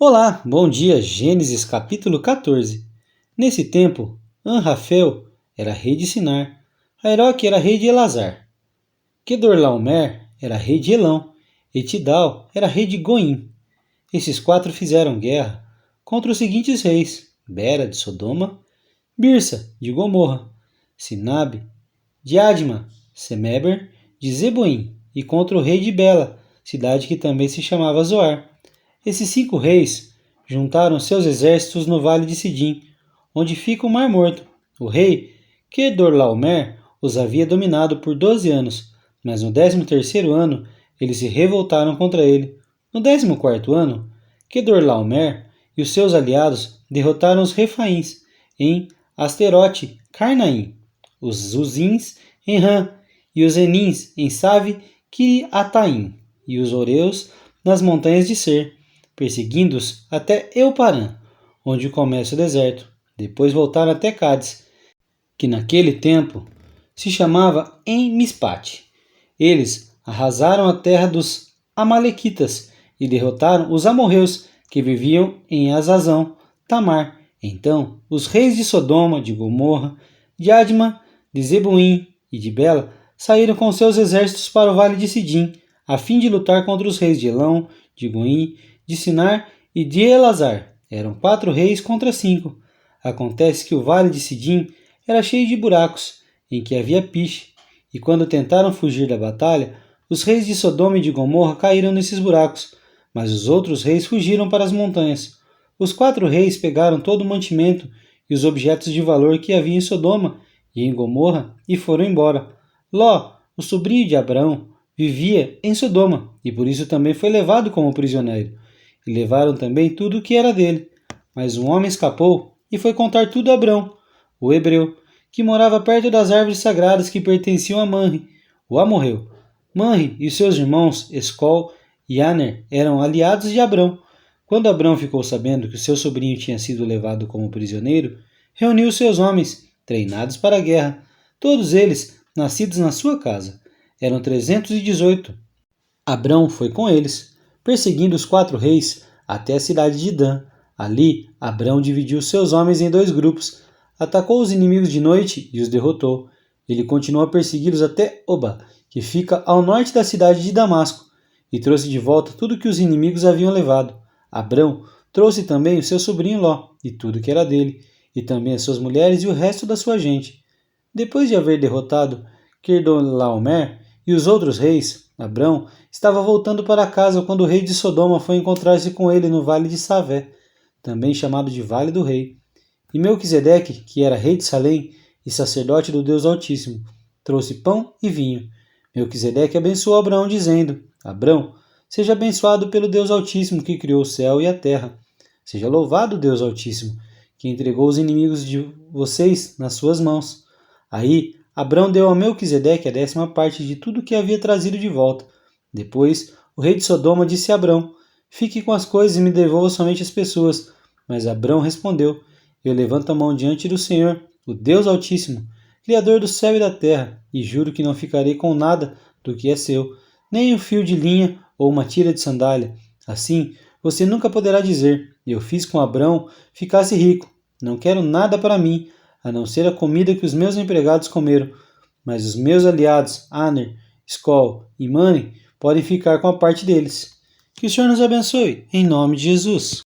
Olá, bom dia, Gênesis capítulo 14. Nesse tempo, Anrafel era rei de Sinar, Aeroque era rei de Elazar, Quedorlaomer era rei de Elão, e Tidal era rei de Goim. Esses quatro fizeram guerra contra os seguintes reis: Bera de Sodoma, Birsa de Gomorra, Sinabe de Adma, Semeber de Zeboim, e contra o rei de Bela, cidade que também se chamava Zoar. Esses 5 reis juntaram seus exércitos no vale de Sidim, onde fica o Mar Morto. O rei Quedorlaomer os havia dominado por 12 anos, mas no 13º ano eles se revoltaram contra ele. No 14º ano, Quedorlaomer e os seus aliados derrotaram os Refaíns em Asterote Carnaim, os Zuzins em Ram e os Enins em Save Kiriataim, e os Oreus nas montanhas de Ser, perseguindo-os até Euparã, onde começa o deserto. Depois voltaram até Cádiz, que naquele tempo se chamava En-Mispate. Eles arrasaram a terra dos Amalequitas e derrotaram os amorreus que viviam em Azazão, Tamar. Então os reis de Sodoma, de Gomorra, de Adma, de Zeboim e de Bela saíram com seus exércitos para o vale de Sidim, a fim de lutar contra os reis de Elão, de Goim, de Sinar e de Elazar. Eram 4 reis contra 5. Acontece que o vale de Sidim era cheio de buracos, em que havia piche, e quando tentaram fugir da batalha, os reis de Sodoma e de Gomorra caíram nesses buracos, mas os outros reis fugiram para as montanhas. Os 4 reis pegaram todo o mantimento e os objetos de valor que havia em Sodoma e em Gomorra e foram embora. Ló, o sobrinho de Abraão, vivia em Sodoma e por isso também foi levado como prisioneiro. E levaram também tudo o que era dele. Mas um homem escapou e foi contar tudo a Abrão, o hebreu, que morava perto das árvores sagradas que pertenciam a Manre, o amorreu. Manre e seus irmãos Escol e Aner eram aliados de Abrão. Quando Abrão ficou sabendo que o seu sobrinho tinha sido levado como prisioneiro, reuniu seus homens, treinados para a guerra, todos eles nascidos na sua casa. Eram 318. Abrão foi com eles, perseguindo os 4 reis até a cidade de Dan. Ali, Abrão dividiu seus homens em 2 grupos, atacou os inimigos de noite e os derrotou. Ele continuou a persegui-los até Oba, que fica ao norte da cidade de Damasco, e trouxe de volta tudo que os inimigos haviam levado. Abrão trouxe também o seu sobrinho Ló, e tudo que era dele, e também as suas mulheres e o resto da sua gente. Depois de haver derrotado Quedorlaomer e os outros reis, Abrão estava voltando para casa quando o rei de Sodoma foi encontrar-se com ele no vale de Savé, também chamado de Vale do Rei. E Melquisedeque, que era rei de Salém e sacerdote do Deus Altíssimo, trouxe pão e vinho. Melquisedeque abençoou Abraão, dizendo: Abrão, seja abençoado pelo Deus Altíssimo que criou o céu e a terra. Seja louvado o Deus Altíssimo, que entregou os inimigos de vocês nas suas mãos. Aí Abrão deu a Melquisedeque a 10ª parte de tudo que havia trazido de volta. Depois, o rei de Sodoma disse a Abrão: Fique com as coisas e me devolva somente as pessoas. Mas Abrão respondeu: Eu levanto a mão diante do Senhor, o Deus Altíssimo, Criador do céu e da terra, e juro que não ficarei com nada do que é seu, nem um fio de linha ou uma tira de sandália. Assim, você nunca poderá dizer: Eu fiz com Abrão ficasse rico. Não quero nada para mim, a não ser a comida que os meus empregados comeram. Mas os meus aliados, Aner, Escol e Mane, podem ficar com a parte deles. Que o Senhor nos abençoe, em nome de Jesus.